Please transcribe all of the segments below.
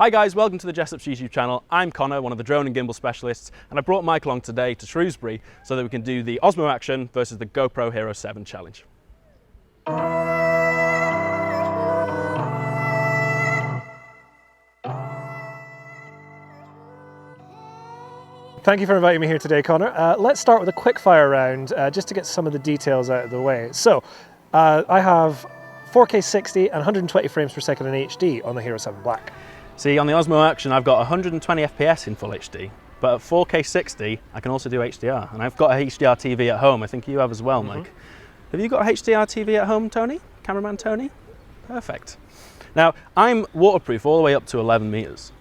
Hi guys, welcome to the Jessops YouTube channel. I'm Connor, one of the drone and gimbal specialists, and I brought Mike along today to Shrewsbury so that we can do the OSMO action versus the GoPro Hero 7 challenge. Thank you for inviting me here today, Connor. Let's start with a quick fire round just to get some of the details out of the way. So, I have 4K 60 and 120 frames per second in HD on the Hero 7 Black. See, on the OSMO action I've got 120 FPS in full HD, but at 4K 60 I can also do HDR, and I've got a HDR TV at home. I think you have as well, Mike. Have you got a HDR TV at home, Tony? Cameraman Tony? Perfect. Now, I'm waterproof all the way up to 11 meters.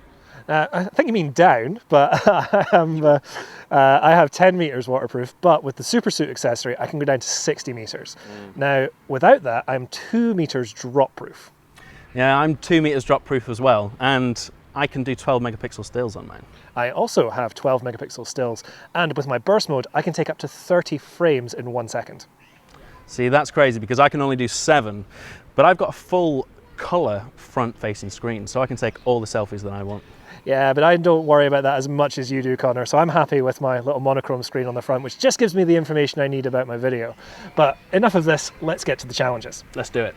I think you mean down, but I have 10 meters waterproof, but with the super suit accessory I can go down to 60 meters. Now, without that I'm 2 meters drop proof. Yeah, I'm 2 meters drop proof as well, and I can do 12 megapixel stills on mine. I also have 12 megapixel stills, and with my burst mode I can take up to 30 frames in 1 second. See, that's crazy because I can only do 7, but I've got a full color front facing screen, so I can take all the selfies that I want. Yeah, but I don't worry about that as much as you do, Connor, so I'm happy with my little monochrome screen on the front, which just gives me the information I need about my video. But enough of this, let's get to the challenges. Let's do it.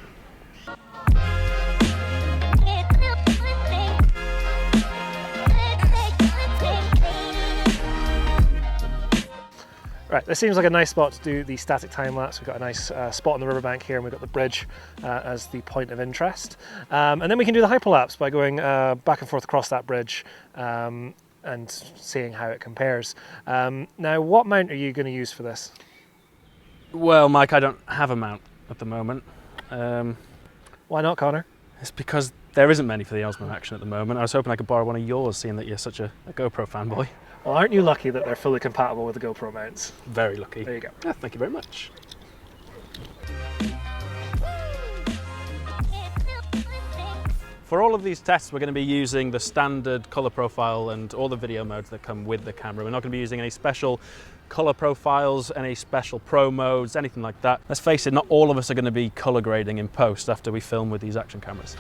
Right, this seems like a nice spot to do the static time-lapse. We've got a nice spot on the riverbank here, and we've got the bridge as the point of interest. And then we can do the hyperlapse by going back and forth across that bridge and seeing how it compares. Now, what mount are you going to use for this? Well, Mike, I don't have a mount at the moment. Why not, Connor? It's because there isn't many for the OSMO action at the moment. I was hoping I could borrow one of yours, seeing that you're such a GoPro fanboy. Well, aren't you lucky that they're fully compatible with the GoPro mounts? Very lucky. There you go. Yeah, thank you very much. For all of these tests, we're going to be using the standard color profile and all the video modes that come with the camera. We're not going to be using any special color profiles, any special pro modes, anything like that. Let's face it, not all of us are going to be color grading in post after we film with these action cameras.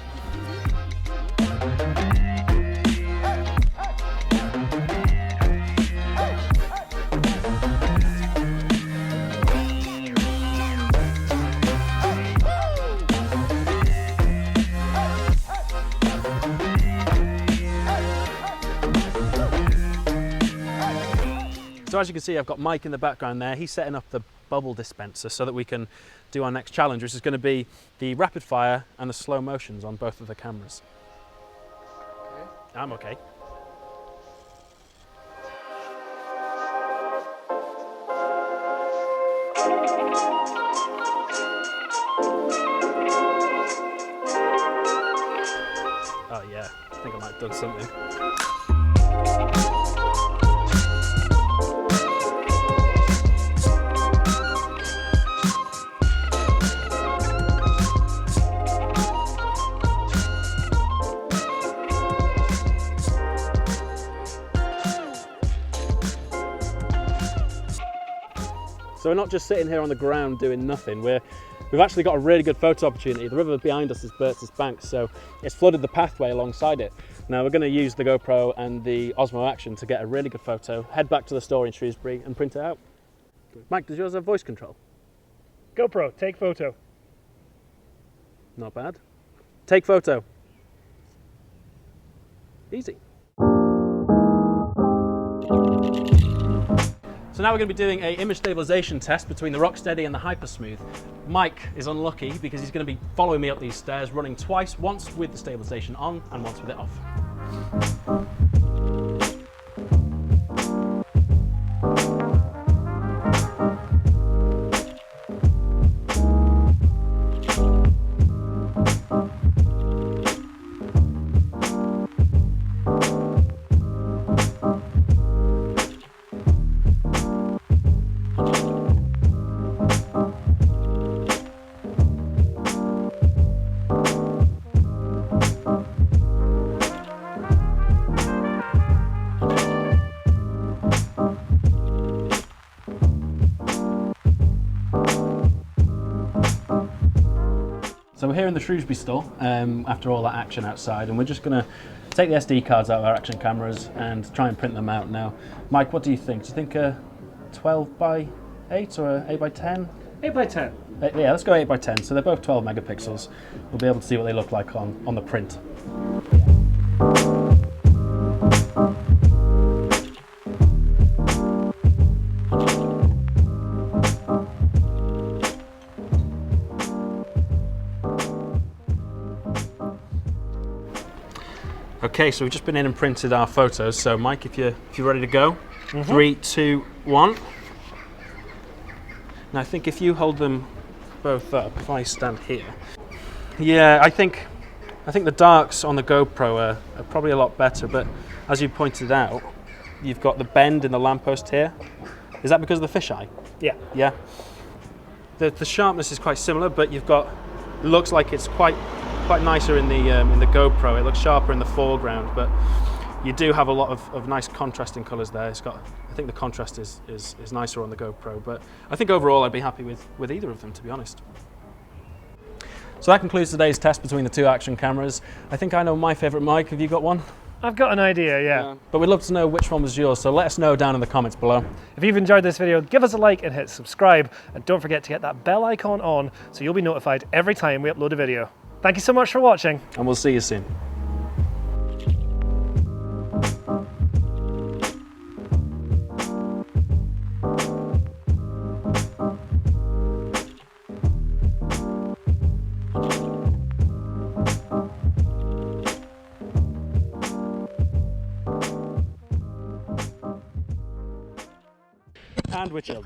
So as you can see, I've got Mike in the background there. He's setting up the bubble dispenser so that we can do our next challenge, which is going to be the rapid fire and the slow motions on both of the cameras. Okay. I'm okay. Oh yeah, I think I might have done something. So we're not just sitting here on the ground doing nothing. We've actually got a really good photo opportunity. The river behind us is Bertus Bank, so it's flooded the pathway alongside it. Now we're going to use the GoPro and the OSMO action to get a really good photo, head back to the store in Shrewsbury and print it out. Mike, does yours have voice control? GoPro, take photo. Not bad. Take photo. Easy. So now we're going to be doing an image stabilization test between the Rocksteady and the Hypersmooth. Mike is unlucky because he's going to be following me up these stairs, running twice, once with the stabilization on and once with it off. So we're here in the Shrewsbury store after all that action outside, and we're just going to take the SD cards out of our action cameras and try and print them out now. Mike, what do you think? Do you think a 12 by 8 or a 8 by 10? 8 by 10. Yeah, let's go 8 by 10. So they're both 12 megapixels. We'll be able to see what they look like on the print. Okay, so we've just been in and printed our photos. So Mike, if you're ready to go, 3, 2, 1. Now I think if you hold them both up, if I stand here, yeah, I think the darks on the GoPro are probably a lot better. But as you pointed out, you've got the bend in the lamppost here. Is that because of the fisheye? Yeah. Yeah. The sharpness is quite similar, but you've got, looks like it's quite nicer in the GoPro. It looks sharper in the foreground, but you do have a lot of nice contrasting colours there. It's got, I think the contrast is nicer on the GoPro, but I think overall I'd be happy with either of them, to be honest. So that concludes today's test between the two action cameras. I think I know my favourite. Mike, have you got one? I've got an idea, yeah. But we'd love to know which one was yours, so let us know down in the comments below. If you've enjoyed this video, give us a like and hit subscribe, and don't forget to get that bell icon on so you'll be notified every time we upload a video. Thank you so much for watching. And we'll see you soon. And we're chilled.